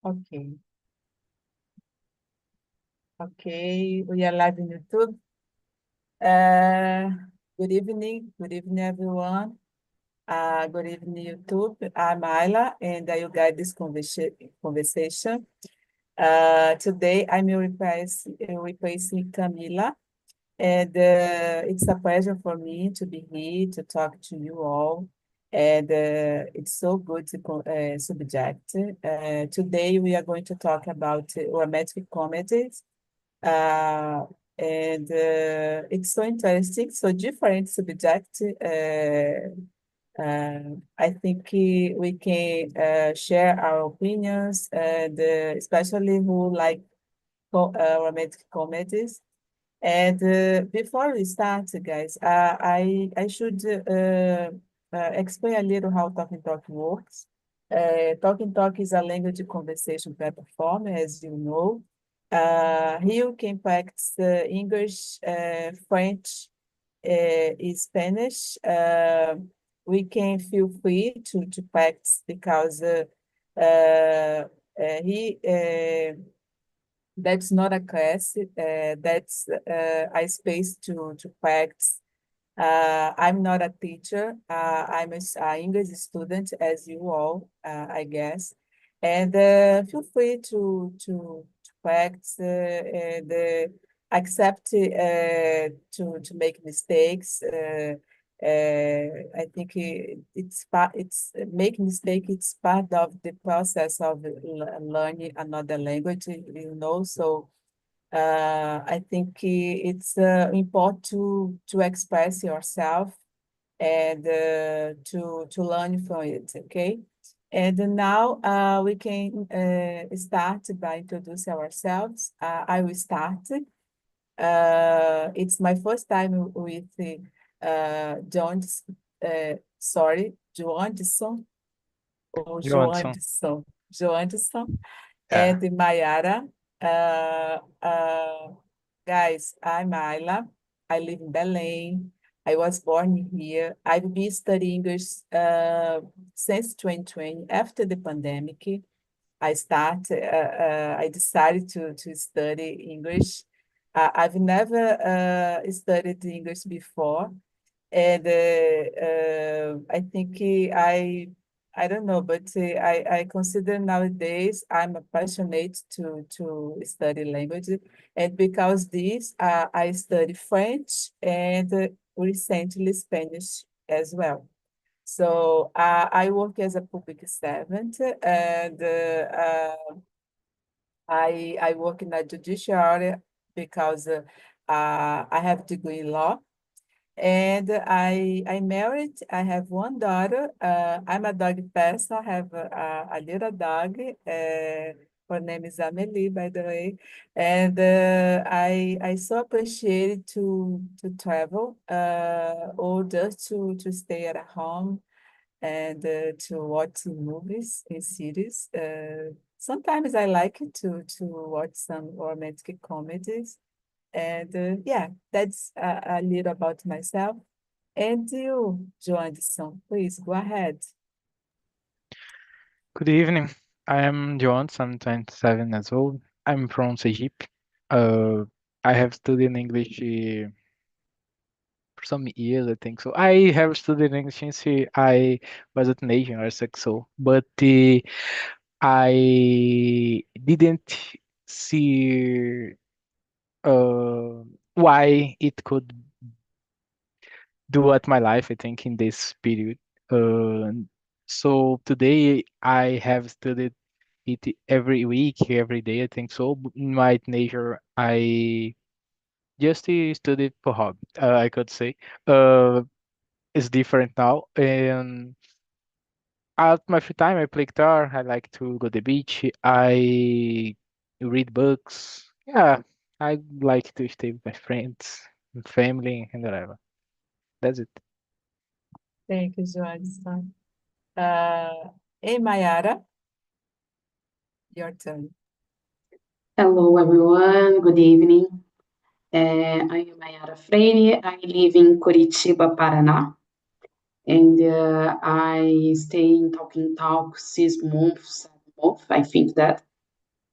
Okay. Okay, we are live in YouTube. Uh, good evening, everyone. Good evening, YouTube. I'm Ayla, and I will guide this conversation. Today, I'm replacing Camila, and it's a pleasure for me to be here to talk to you all. And it's so good to subject. Today, we are going to talk about romantic comedies. Uh, and it's so interesting, so different subject. I think we can share our opinions, and especially who like romantic comedies. And before we start, guys, I should explain a little how Talking Talk works. Talking Talk is a language conversation platform, as you know. Here you can practice English, French, Spanish. We can feel free to practice because he that's not a class, that's a space to practice. I'm not a teacher. I'm a English student, as you all, I guess. And feel free to practice and accept to make mistakes. I think it's make mistake. It's part of the process of learning another language, you know. So I think it's important to express yourself and to learn from it, okay? And now we can start by introducing ourselves. I will start. It's my first time with Joanderson or Johnson. Joanderson Yeah. and Mayara. Uh, uh, Guys, I'm Ayla. I live in Belém. I was born here. I've been studying English since 2020. After the pandemic, I decided to study English. I've never studied English before. And I think I don't know, but I consider nowadays I'm passionate to study language. And because this, I study French and recently Spanish as well. So I work as a public servant, and I work in the judiciary because I have degree in law. And I married. I have one daughter. I'm a dog person. I have a little dog. Her name is Amelie, by the way. And I so appreciate to travel or just to stay at home and to watch movies in series. Sometimes I like to watch some romantic comedies. And yeah, that's a little about myself. And you, Joanderson, please go ahead. Good evening. I am Johnson. I'm 27 years old. I'm from Egypt. I have studied English for some years, I think so. I have studied English since I was a teenager or so, but I didn't see why it could do at my life, I think, in this period. Uh, so today I have studied it every week, every day, I think so. In my teenager, I just studied for hobby, I could say. It's different now. And at my free time, I play guitar. I like to go to the beach. I read books. Yeah, I like to stay with my friends, and family, and whatever. That's it. Thank you, Joanderson. Hey, Mayara, your turn. Hello, everyone. Good evening. I am Mayara Freire. I live in Curitiba, Paraná, and I stay in Talking Talk 6 months, 7 months, I think that.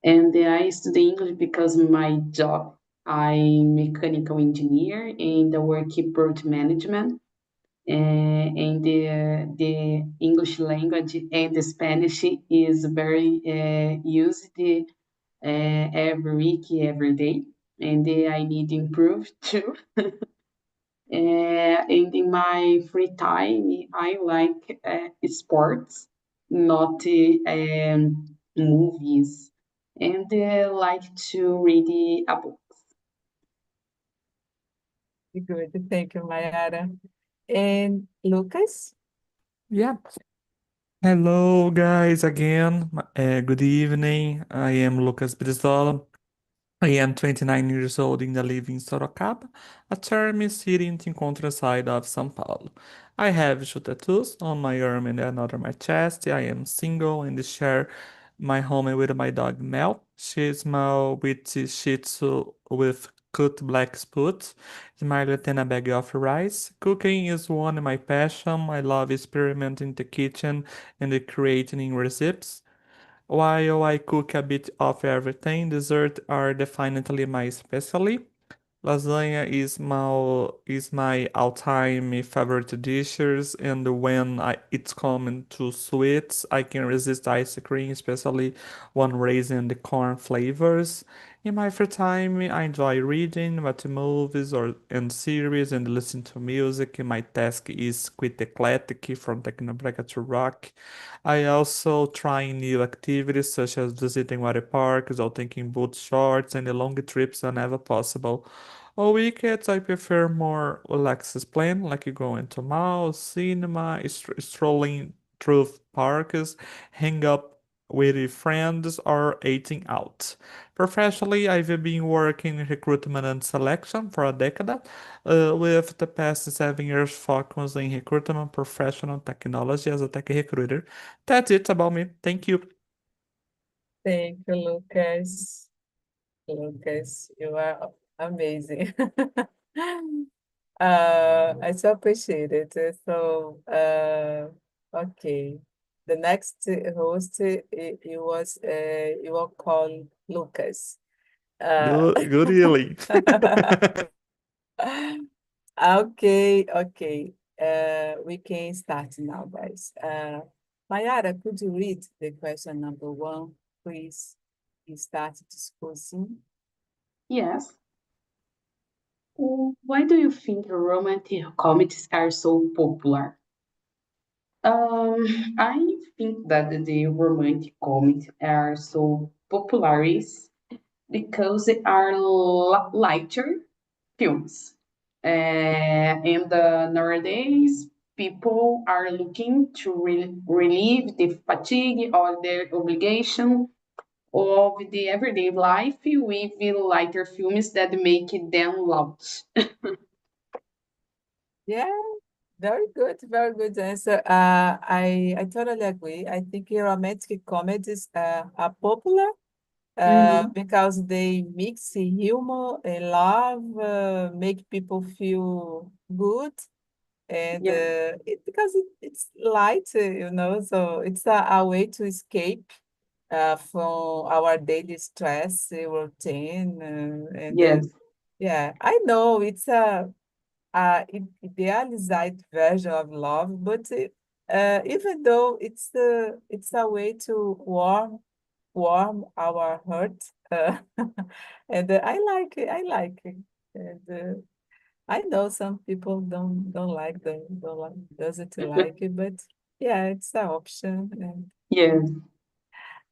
And I study English because my job, I'm mechanical engineer and I work in project management. And the English language and the Spanish is very used every week, every day, and I need to improve too. And in my free time, I like sports, not movies, and like to read a book. Good. Thank you, Mayara. And Lucas? Yeah. Hello, guys, again. Good evening. I am Lucas Brizola. I am 29 years old and I live in Sorocaba, a charming city in the countryside of São Paulo. I have two tattoos on my arm and another on my chest. I am single and share my home with my dog Mel. She is small with Shih Tzu with cut black spots, smiled and a bag of rice. Cooking is one of my passion. I love experimenting in the kitchen and creating new recipes. While I cook a bit of everything, desserts are definitely my specialty. Lasagna is my all-time favorite dishes, and it's coming to sweets, I can resist ice cream, especially one raising the corn flavors. In my free time, I enjoy reading, watching movies and series, and listen to music. My task is quite eclectic, from techno to rock. I also try new activities such as visiting water parks or taking boat shorts and the long trips whenever possible. On weekends, I prefer more relaxed plan, like going to malls, cinema, strolling through parks, hang up with friends, or eating out. Professionally, I've been working in recruitment and selection for a decade, with the past 7 years focused in recruitment, professional technology as a tech recruiter. That's it about me. Thank you. Thank you, Lucas. Lucas, you are amazing. I so appreciate it. Okay. The next host, you will call Lucas. Good healing. Okay, okay. We can start now, guys. Mayara, could you read the question number 1, please? We start discussing. Yes. Why do you think romantic comedies are so popular? I think that the romantic comedies are so popular is because they are lighter films. And nowadays, people are looking to relieve the fatigue or their obligation of the everyday life with the lighter films that make them loud. Yeah, very good answer. I totally agree. I think romantic comedies are popular Mhm. because they mix humor and love, make people feel good, and Yeah, because it's light, so it's a way to escape from our daily stress routine, yes, yeah, I know it's a idealized version of love, but even though it's a way to warm our heart, and I like it. I like it, and I know some people don't like don't like, doesn't like it, but yeah, it's an option. And yes.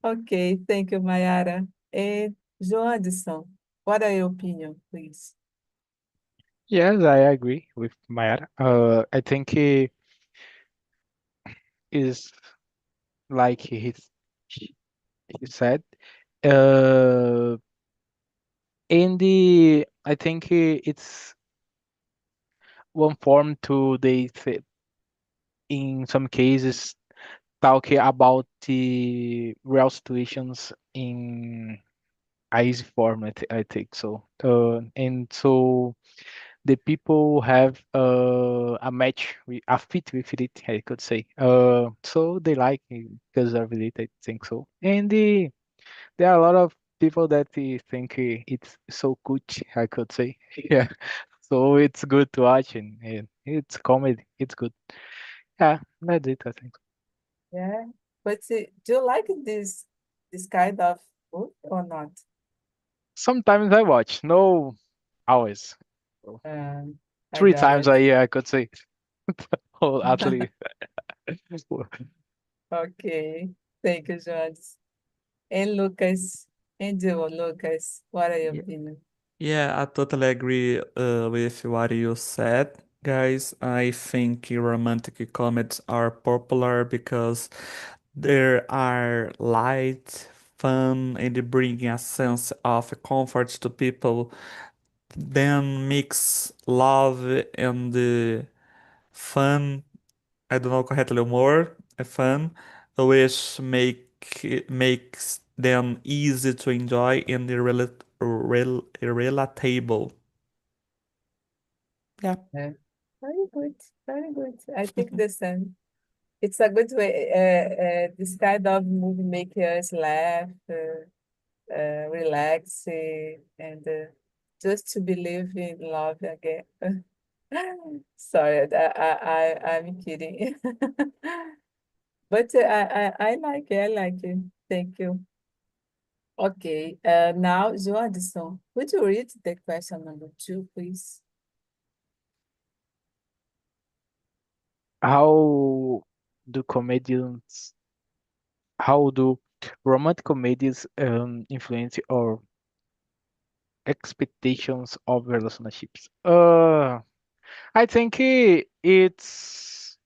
okay, thank you, Mayara. And Joanderson, what are your opinion, please? Yes, I agree with Mayara. I think he is like he said. Uh, I think it's one form to in some cases talk about the real situations in a easy form. I think so. And so the people have a fit with it, I could say. So they like it because of it, I think so. And there are a lot of people that think it's so cute, I could say. Yeah. So it's good to watch and it's comedy. It's good. Yeah, that's it, I think. Yeah. But do you like this kind of food or not? Sometimes I watch, no always. So, I three got times it. a year, I could say. Or at least. Okay. Thank you, Jones. And Lucas, and you, Lucas, what are your Yeah, opinion? yeah, I totally agree with what you said, guys. I think romantic comedies are popular because they are light, fun, and they bring a sense of comfort to people. Then mix love and fun. I don't know correctly more. Fun, which makes them easy to enjoy and relatable. Yeah. Yeah. Very good, very good. I think the same. It's a good way. This kind of movie make us laugh, relax, and just to believe in love again. Sorry, I'm kidding. But I like it. I like it. Thank you. Okay. Now, Joadson, would you read the question number 2, please? How do comedians, how do romantic comedies influence our expectations of relationships? I think it's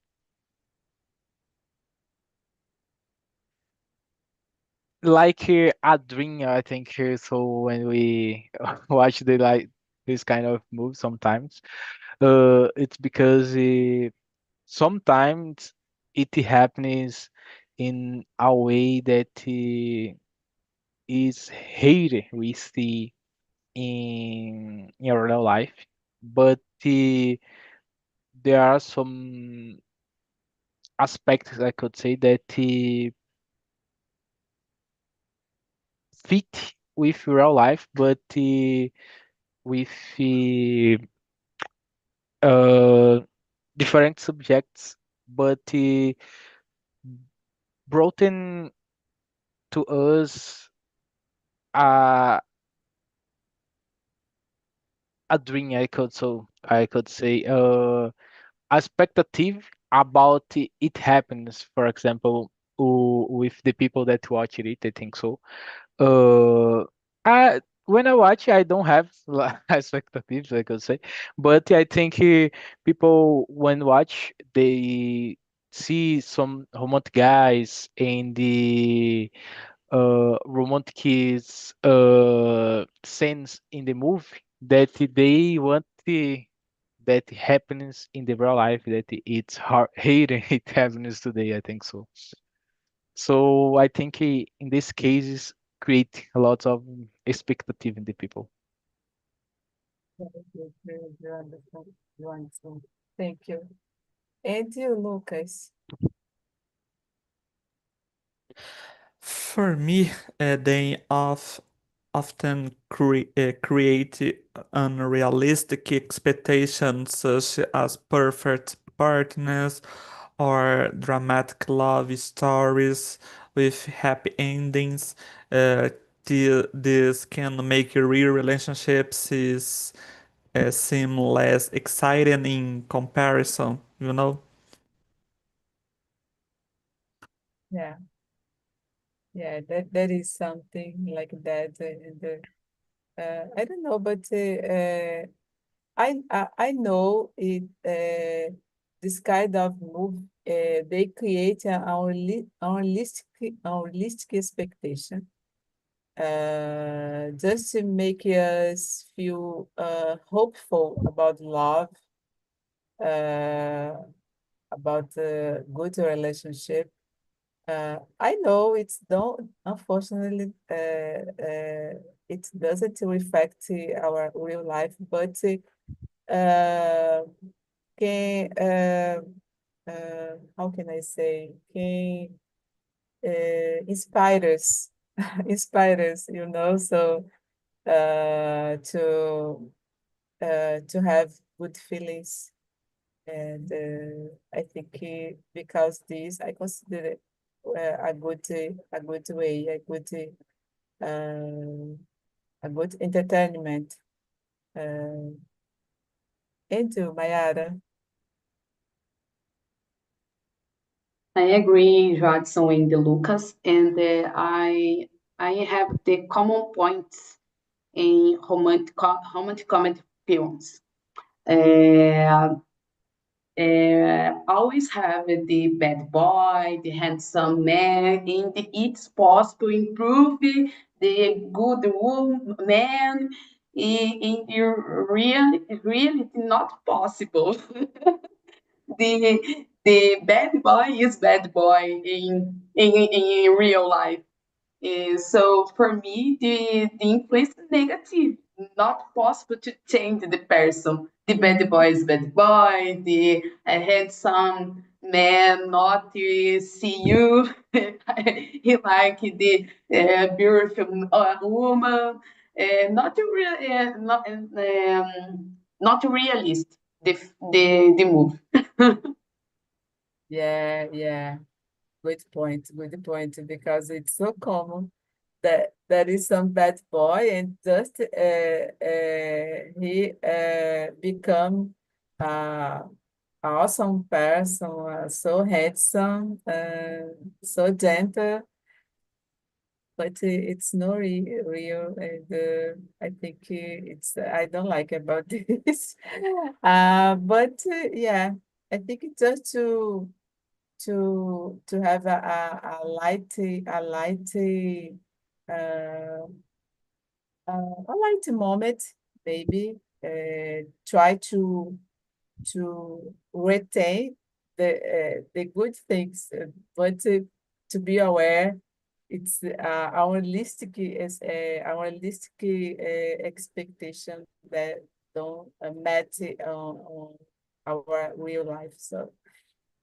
like a dream, I think. So when we watch this kind of move sometimes, it's because sometimes it happens in a way that is hated we see in your real life, but there are some aspects I could say that fit with real life, but with uh, different subjects, but brought in to us uh, a dream. I could say expectative about it happens. For example, with the people that watch it, I think so. Uh, when I watch, I don't have expectations, I could say, but I think people when watch they see some romantic guys and the romantic scenes in the movie that they want that happens in the real life that it's hard hated it happens today. I think so. So I think in these cases create a lot of expectative in the people. Very good, very wonderful, wonderful. Thank you. And you, Lucas? For me, they often create unrealistic expectations such as perfect partners or dramatic love stories with happy endings. Uh, this can make real relationships seem less exciting in comparison, you know? Yeah, yeah, that is something like that. I don't know, but I know it. This kind of move, they create an unrealistic expectation, just to make us feel hopeful about love, uh, about a good relationship. I know it's don't, unfortunately, it doesn't reflect our real life, but can, how can I say, can inspire us inspires, so to have good feelings. And I think because this, I consider it a good way, a good entertainment. And you, Mayara? I agree, Jadson and Lucas, and I have the common points in romantic comedy films. Always have the bad boy, the handsome man, and it's possible to improve the good man in your reality not possible. The bad boy is bad boy in real life. So for me, the influence is negative. Not possible to change the person. The bad boy is bad boy. The handsome man not see you. He like the beautiful woman. Not realist. The move. Yeah. Good point, because it's so common that there is some bad boy and just he become uh, awesome person, so handsome, so gentle, but it's not real, and I think I don't like about this. But yeah, I think it's just to have uh, a light moment, maybe try to retain the good things, but to be aware it's our realistic expectation that don't match on our real life. So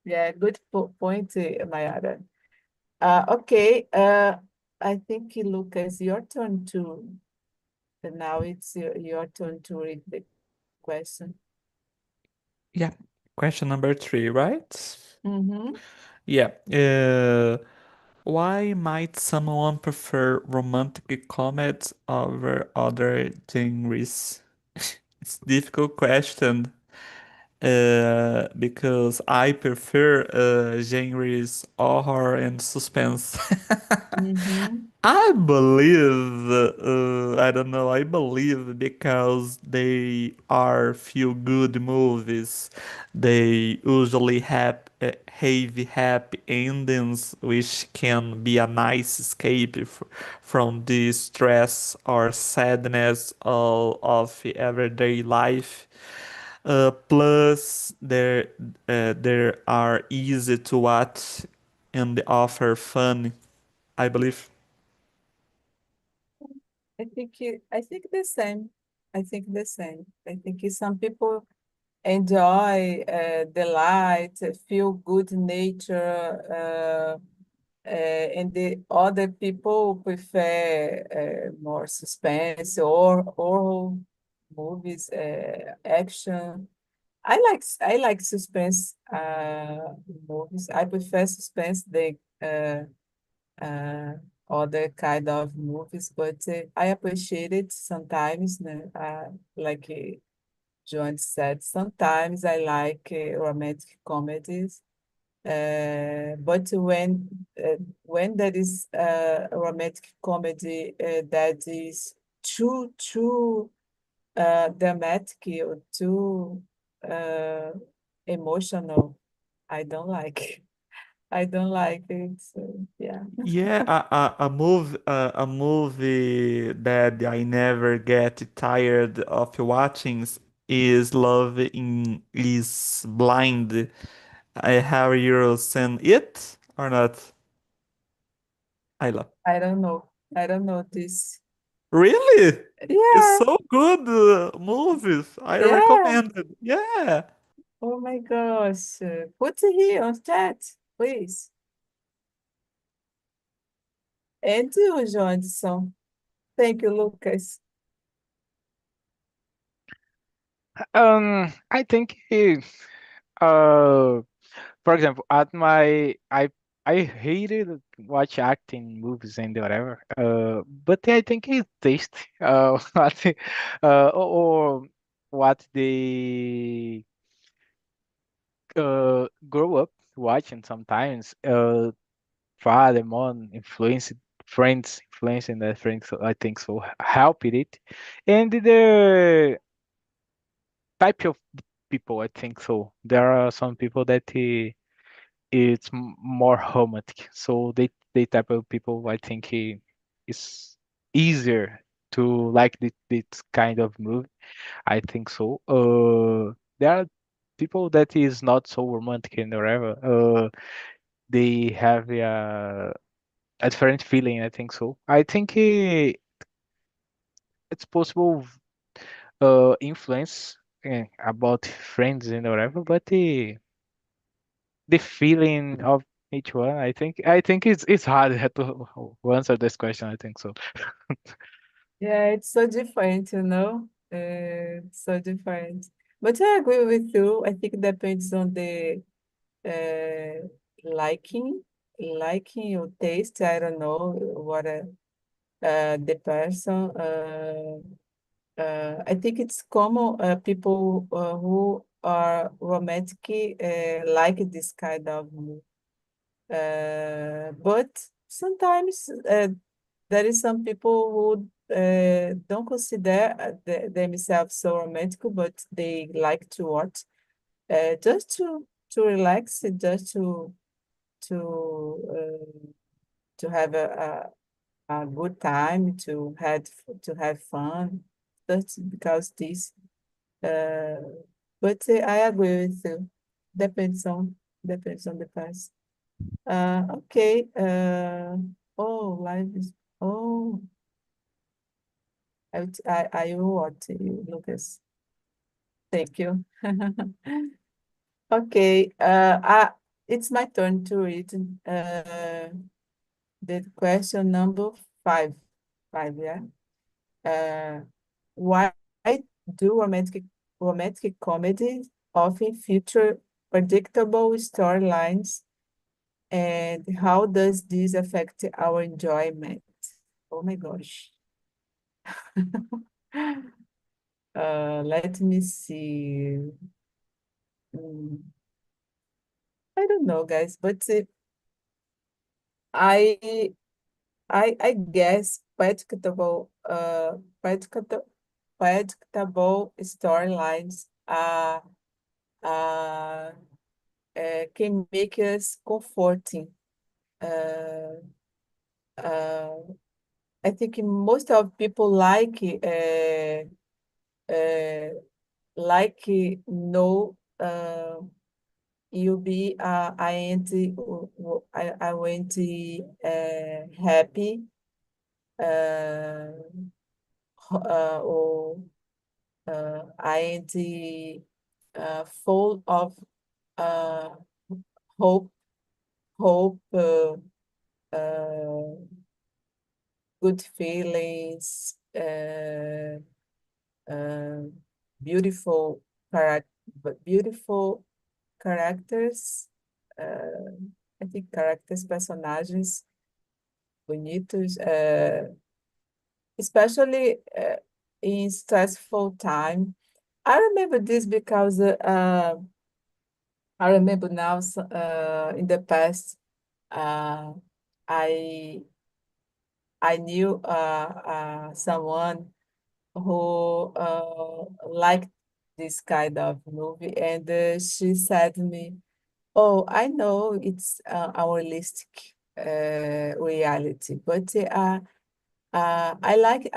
yeah, good point, Mayara. Okay, I think Lucas, your turn to now it's your turn to read the question. Yeah. Question number 3, right? Mm-hmm. Yeah. Why might someone prefer romantic comedies over other genres? It's difficult question. Because I prefer genres horror and suspense. Mm-hmm. I believe, I don't know, I believe because they are feel good movies. They usually have happy endings, which can be a nice escape from the stress or sadness of everyday life. Plus, there are easy to watch and offer fun, I believe. I think the same. I think some people enjoy the light, feel good nature, and the other people prefer more suspense or movies, action. I like suspense movies. I prefer suspense than uh, other kind of movies, but I appreciate it sometimes. Like Joan said, sometimes I like romantic comedies. But when there is a romantic comedy that is too dramatic or too uh, emotional, I don't like. I don't like it. So, yeah. Yeah, a movie that I never get tired of watching is Love in is Blind. Have you seen it or not? I love. I don't know. I don't know this. Really? It's Yeah, so good movies. I yeah. recommend it. Yeah. Oh my gosh. Put it here on chat, please. And you, Johnson. Thank you, Lucas. I think uh for example, at my I hated watch acting movies and whatever. But I think it's taste. What or what they grow up watching sometimes. Father, mom, influence, friends, influence, and that friends. So I think so help it, and the type of people. I think so. There are some people that it's more romantic. So they type of people I think is easier to like this kind of movie. I think so. There are people that is not so romantic and whatever. They have a different feeling. I think so. I think it's possible influence about friends and whatever, but the feeling of each one. I think it's hard to answer this question. I think so. Yeah, it's so different, so different. But I agree with you. I think it depends on the uh, liking, liking or taste. I don't know what the person. I think it's common people who are romantic like this kind of movie. But sometimes there is some people who don't consider themselves so romantic, but they like to watch just to relax, just to to have a good time, to have fun. That's because this. Uh, but I agree with you. Depends on depends on the person. Okay. Oh, live is. Oh, I will watch you, Lucas. Thank you. Okay. It's my turn to read. The question number five. Five, yeah. Uh, why do romantic comedies often feature predictable storylines, and how does this affect our enjoyment? Oh my gosh. Let me see. Mm, I don't know, guys, but I I guess predictable predictable storylines uh, can make us comforting. Uh, uh, I think most of people uh, know you'll be I went happy uh, or I full of uh, hope hope uh, good feelings uh, beautiful beautiful characters, I think characters, personagens bonitos, especially in stressful time. I remember this because I remember now in the past uh, I I knew someone who liked this kind of movie, and she said to me, "Oh, I know it's unrealistic reality, but I like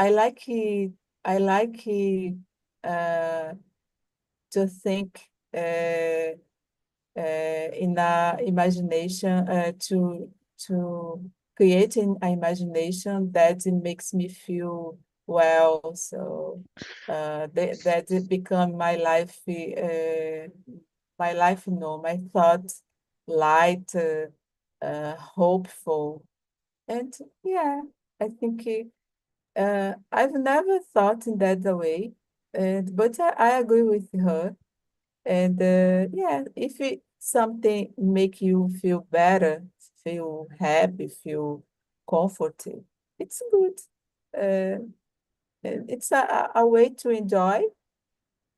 uh, to think in a imagination to create an imagination that makes me feel well. So that it become my life, no, my thoughts light, hopeful. And yeah, I think I've never thought in that way, but I agree with her. And yeah, if something make you feel better, feel happy, feel comforted, it's good. And it's a way to enjoy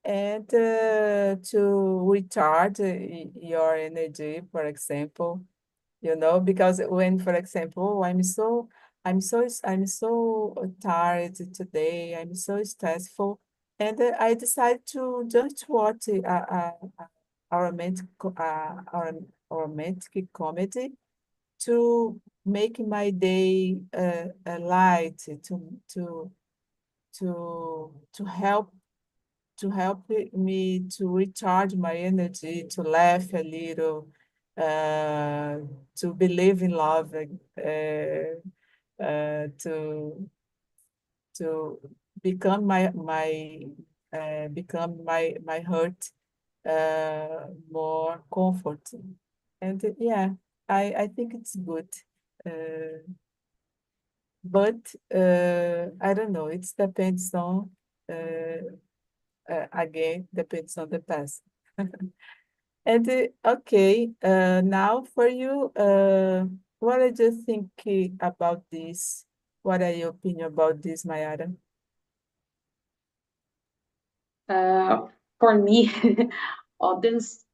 and to recharge your energy, for example. Because when, for example, I'm so tired today, I'm so stressful, and I decide to just watch a romantic comedy to make my day light, to help me to recharge my energy, to laugh a little, uh, to believe in love, to become my heart more comforting. And yeah, I think it's good. Uh, but I don't know, it depends on again, depends on the person. And okay, now for you, what are you thinking about this? What are your opinion about this, Mayara? For me,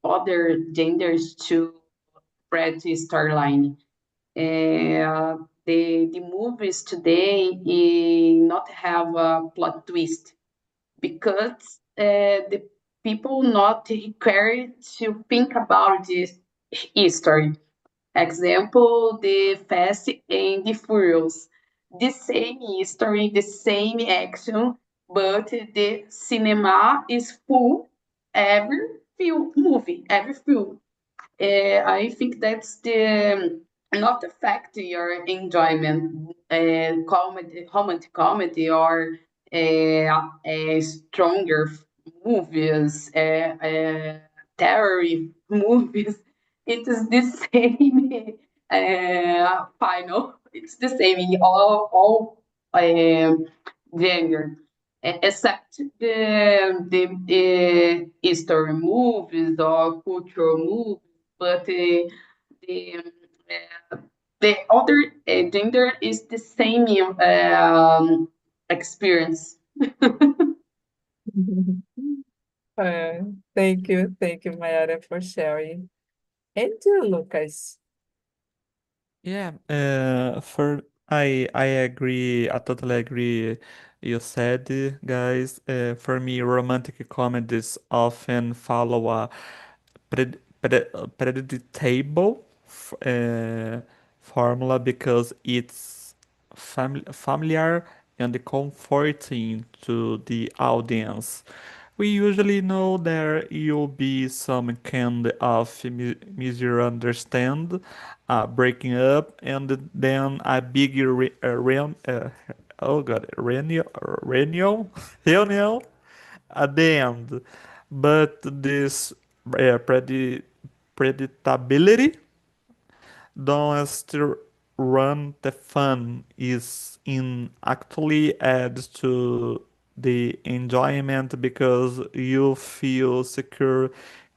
other genders to spread the storyline. The movies today not have a plot twist because the people not care to think about this history. Example, the Fast and the Furious. The same history, the same action, but the cinema is full every movie, every film. I think that's the not affect your enjoyment. Comedy, romantic comedy, or stronger movies, terror movies. It is the same final. It's the same in all gender, except the history movies or cultural movies, but the the other gender is the same experience. Uh, thank you, Mayara, for sharing. And you, Lucas. Yeah, for I agree. I totally agree. You said, guys. For me, romantic comedies often follow a predictable formula because it's familiar and comforting to the audience. We usually know there will be some kind of misunderstand, breaking up, and then a big oh god, reunion at the end. But this predictability don't still run the fun is in actually adds to the enjoyment because you feel secure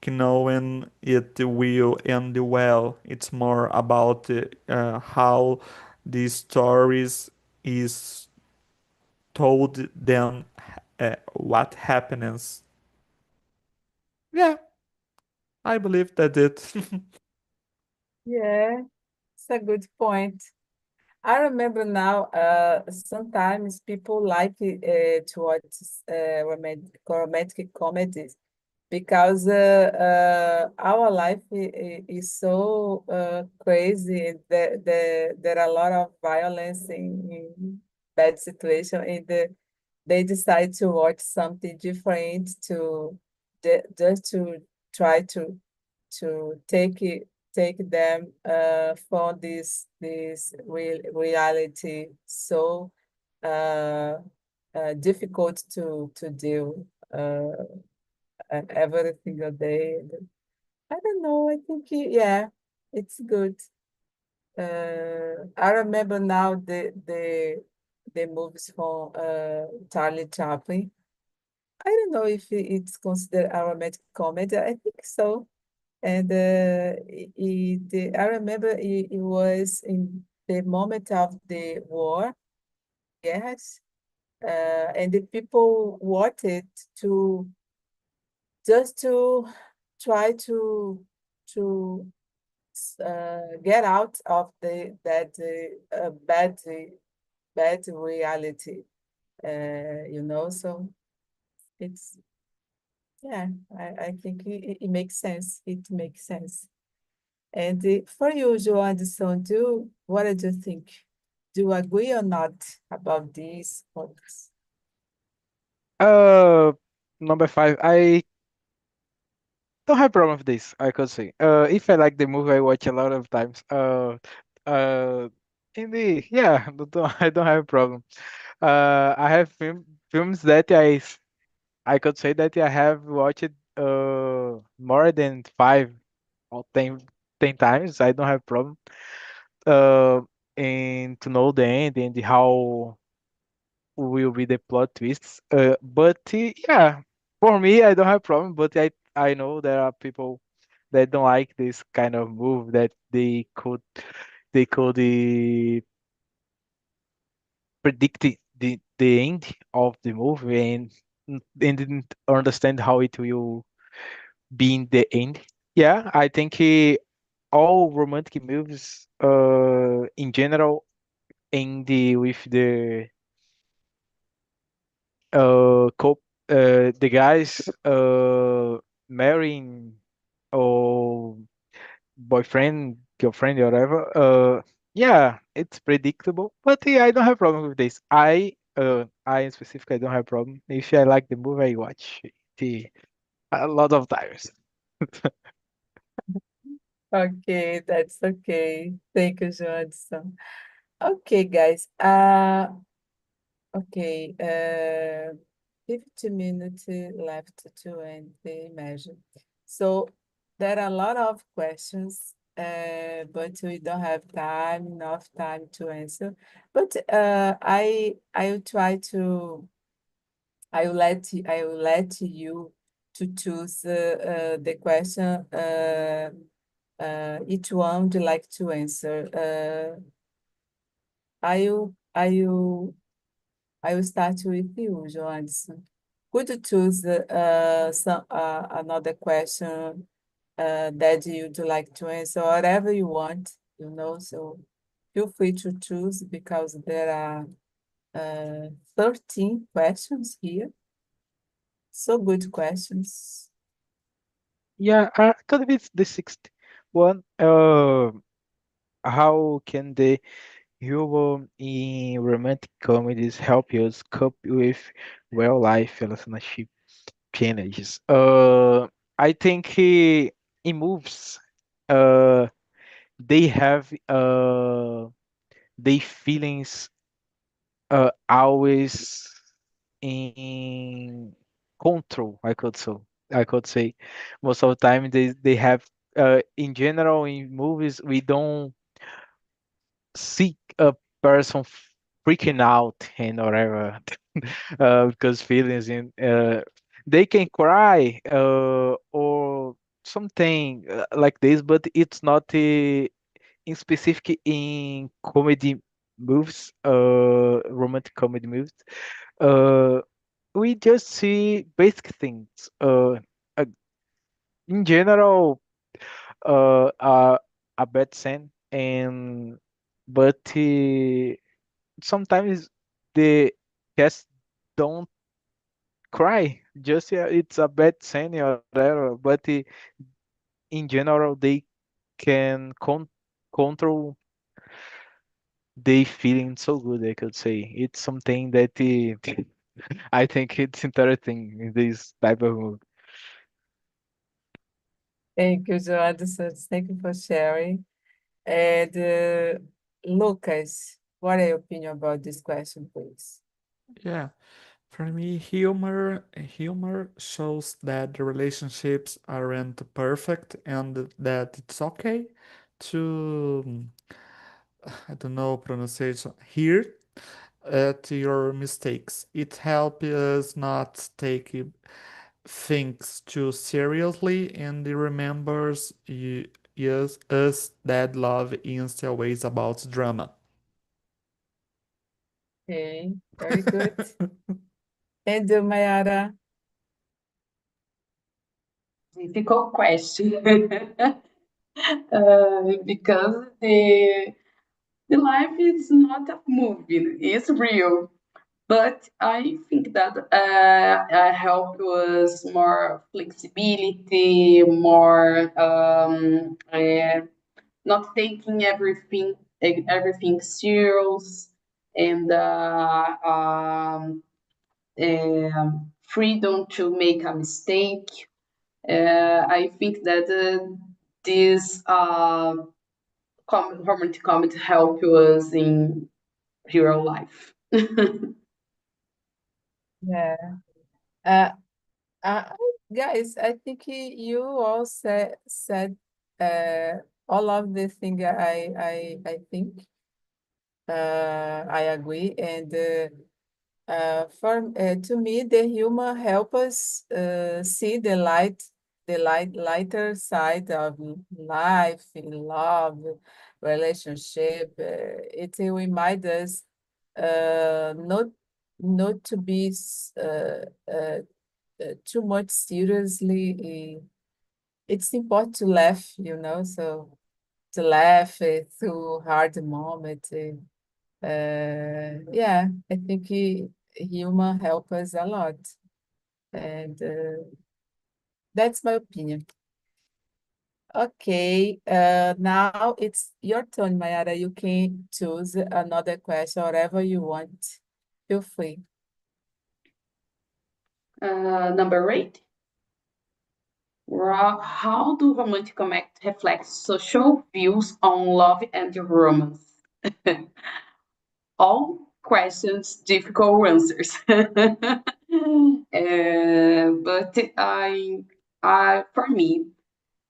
knowing it will end well. It's more about how the stories is told than what happens. Yeah, I believe that it. Yeah, it's a good point. I remember now, sometimes people like to watch romantic comedies because our life is so crazy. There are a lot of violence in bad situation, and they decide to watch something different to just to try to take them from this reality so uh, difficult to deal every single day. I don't know. I think yeah, it's good. I remember now the movies from Charlie Chaplin. I don't know if it's considered a romantic comedy. I think so. And I remember it was in the moment of the war, yes, and the people wanted to just to try to get out of that bad reality, So it's yeah, I think it makes sense. It makes sense. And for you, Joanderson, what do you think? Do you agree or not about these points? Uh, Number five, I don't have problem with this, I could say. If I like the movie, I watch a lot of times. Uh, in the yeah, I don't have a problem. I have films that I could say that I have watched more than five or 10 times. I don't have problem. Uh, and to know the end and how will be the plot twists. But yeah, for me, I don't have problem. But I know there are people that don't like this kind of move that they could predict the end of the movie and didn't understand how it will be in the end. Yeah, I think all romantic movies in general end with the guys marrying or boyfriend, girlfriend, or whatever. Yeah, it's predictable, but yeah, I don't have problem with this. I in specific, I don't have problem. If I like the movie, I watch it a lot of times. Okay, that's okay. Thank you, Joanderson. Okay, guys. Okay, 50 minutes left to end the measure. So there are a lot of questions, but we don't have enough time to answer. But I will try to, I will let you to choose the question each one would like to answer. I will start with you, Joanson. Could you choose another question that you'd like to answer, whatever you want, so feel free to choose because there are 13 questions here. So good questions. Yeah, could be the sixth one. How can the humor in romantic comedies help us cope with real life relationship challenges? I think in moves, uh, they have they feelings always in control. I could say most of the time they have in general in movies we don't see a person freaking out and whatever because feelings in they can cry or something like this, but it's not in specific in comedy movies, romantic comedy movies. Uh, we just see basic things. Uh, in general, uh, uh, a bad scene, and but sometimes the cast don't cry. Just yeah, it's a bad scene or whatever. But in general, they can control they feeling so good. I could say it's something that I think it's interesting in this type of movie. Thank you, Joanderson. Thank you for sharing. And Lucas, what are your opinion about this question, please? Yeah, for me, humor shows that the relationships aren't perfect and that it's okay to I don't know pronunciation here at your mistakes. It helps us not take things too seriously, and it remembers us that love is always about drama. Okay, very good. And Mayara? Difficult question. Because the life is not a movie, it's real. But I think that help us more flexibility, more not taking everything serious, and freedom to make a mistake. I think that this romantic comedy help us in real life. Yeah. Uh, guys, I think you all said all of the thing I think. I agree. And to me, the humor help us see lighter side of life, in love, relationship. It reminds us not to be too much seriously. It's important to laugh, so to laugh through hard moments. Yeah, I think humor help us a lot, and that's my opinion. Okay, now it's your turn, Mayara. You can choose another question, whatever you want. Feel free. Number 8. How do romantic comedy reflect social views on love and romance? All questions, difficult answers. But for me,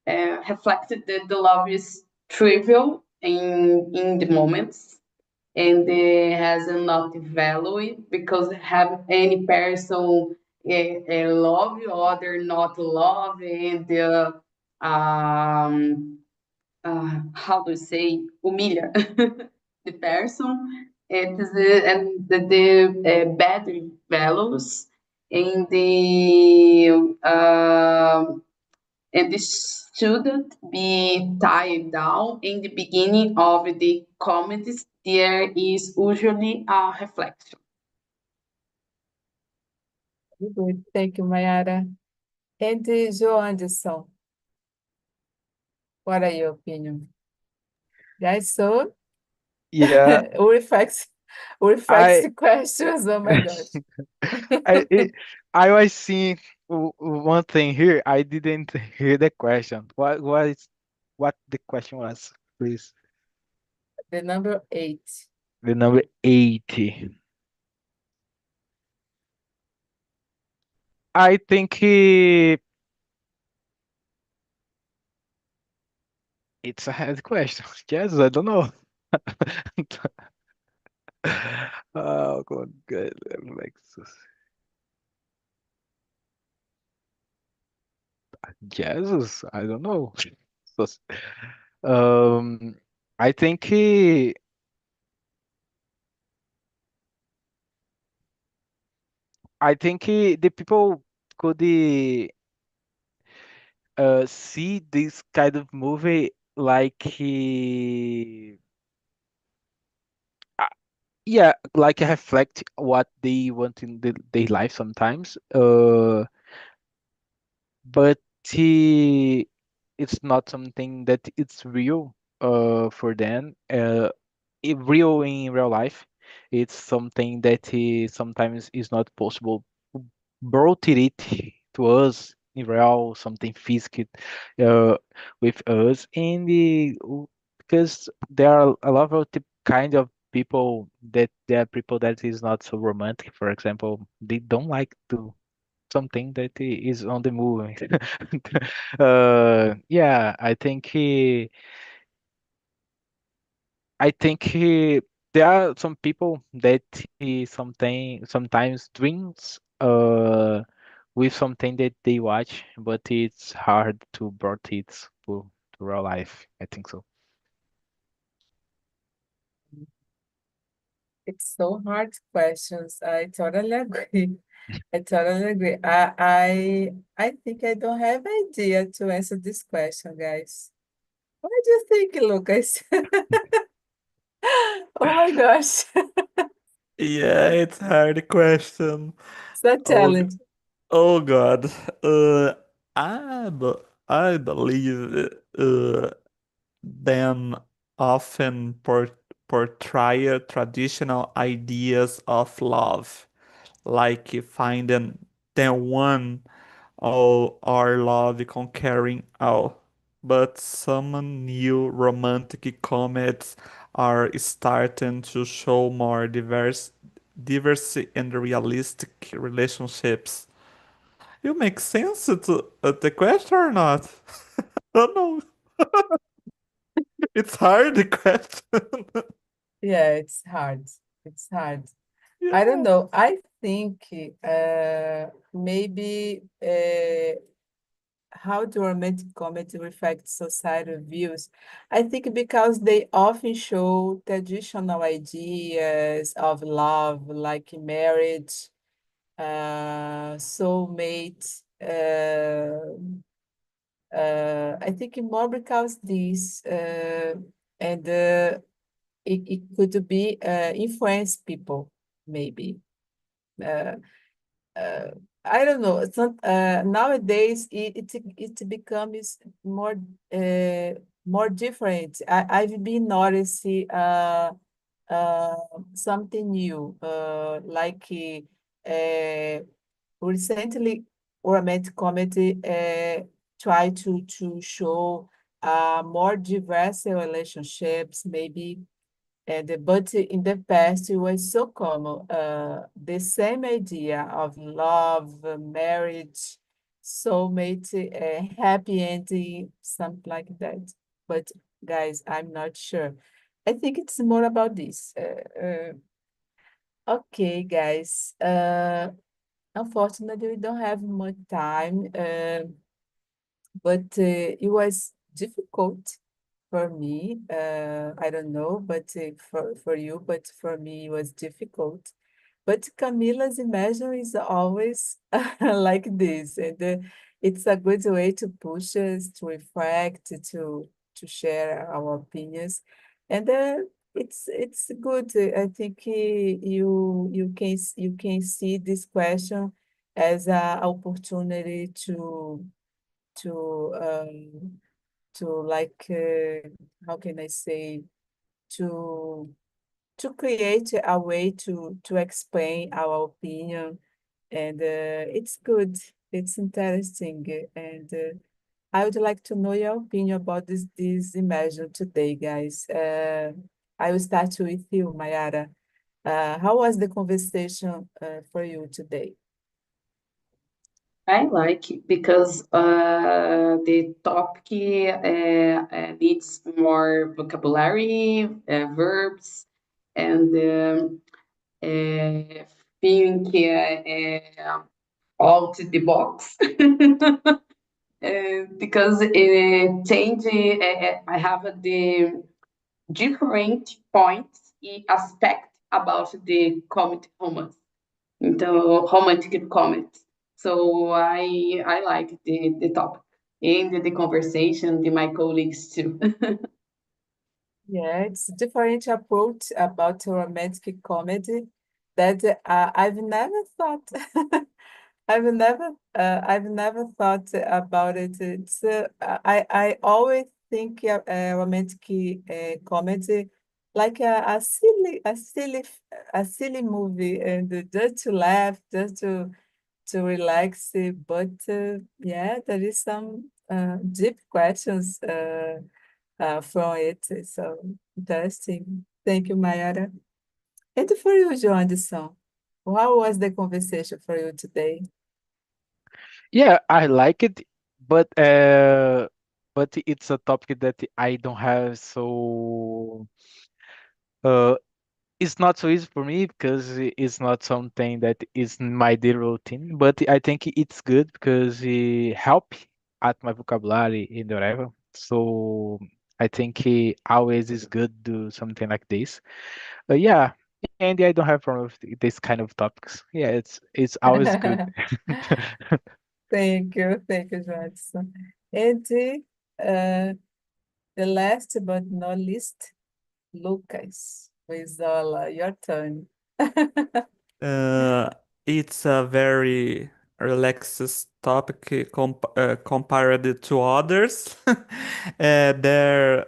reflected that the love is trivial in the moments, and has not value because have any person love other not love, and how do you say, humilha the person, and the bad values, and this shouldn't be tied down. In the beginning of the comedies, there is usually a reflection. Very good. Thank you, Mayara. And Joe Anderson, what are your opinion? Guys, so Yeah, reflex I questions. Oh my gosh. I it, I was seeing one thing here. I didn't hear the question. What the question was, please? The number 8. The number 80. I think it's a hard question. Yes, I don't know. Oh, God, good. Jesus, I don't know. So, um, I think the people could see this kind of movie like yeah, like reflect what they want in their life sometimes. But it's not something that it's real for them. Real in real life. It's something that sometimes is not possible. Brought it to us in real, something physical uh, with us, and because there are a lot of the kind of people that there are people that is not so romantic. For example, they don't like to something that is on the movie. Yeah, I think I think there are some people that sometimes dreams with something that they watch, but it's hard to brought it to real life. I think so. It's so hard questions. I totally agree. I totally agree. I think I don't have idea to answer this question, guys. What do you think, Lucas? Oh my gosh, Yeah, it's a hard question. it's a Oh, challenge. oh God. I believe them often portray traditional ideas of love, like finding the one all our love conquering all. But some new romantic comedies are starting to show more diverse and realistic relationships. You make sense to the question or not? Oh no, it's hard the question. Yeah, it's hard. It's hard. I don't Yeah. know. I think maybe how do romantic comedy reflect societal views? I think because they often show traditional ideas of love, like marriage, soulmate. I think more because this and it could be influence people, maybe. Uh, uh, I don't know. It's not nowadays. It becomes uh, more different. I've been noticing uh, something new. Like recently, romantic comedy try to show more diverse relationships, maybe but in the past, it was so common. The same idea of love, marriage, soulmate, happy ending, something like that. But guys, I'm not sure. I think it's more about this. Okay, guys. Unfortunately, we don't have much time. But it was difficult for me. I don't know, but for you, but for me, it was difficult. But Camila's imagine is always like this, and it's a good way to push us to reflect, to share our opinions, and it's good. I think you can see this question as a opportunity to to like how can I say to to create a way to explain our opinion, and it's good, it's interesting, and I would like to know your opinion about this imagine today, guys. I will start with you, Mayara. How was the conversation for you today? I like it because the topic needs more vocabulary, verbs, and think out the box. Because change, I have the different points e aspect about the comedy romance, então romantic comedy. So I like the topic and the conversation with my colleagues too. Yeah, it's different approach about romantic comedy that I've never thought. I've never thought about it. I always think romantic comedy like a silly movie, and just to laugh, just to relax. But yeah, there is some deep questions from it. So interesting. Thank you, Mayara. And for you, João Anderson, how was the conversation for you today? Yeah, I like it, but it's a topic that I don't have Uh, it's not so easy for me because it's not something that is in my daily routine, but I think it's good because it help at my vocabulary and whatever. So I think it always is good to do something like this. Yeah, and I don't have problem with this kind of topics. Yeah, it's always good. Thank you, Johnson. And the last but not least, Lucas, with your turn. Uh, it's a very relaxed topic compared to others. There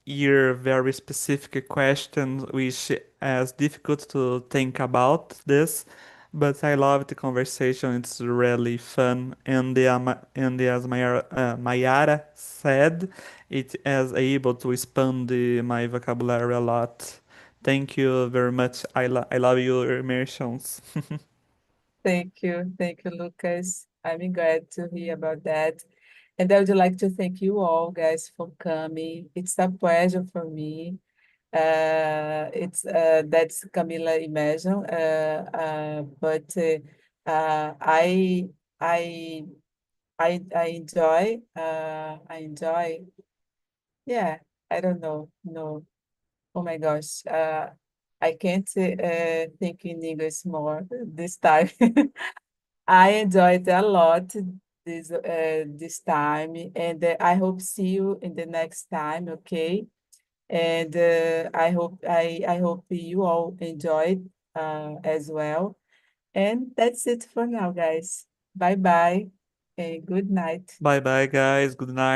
are very specific questions which is difficult to think about this, but I love the conversation. It's really fun, and as Mayara said, it is able to expand my vocabulary a lot. Thank you very much. I love your immersions. Thank you, Lucas. I'm glad to hear about that. And I would like to thank you all, guys, for coming. It's a pleasure for me. It's That's Camila Imagine, but I I I enjoy yeah, I don't know, no. Oh my gosh, I can't think in English more this time. I enjoyed a lot this time, and I hope see you in the next time, okay? And I hope you all enjoyed as well. And that's it for now, guys. Bye bye and good night. Bye bye, guys. Good night.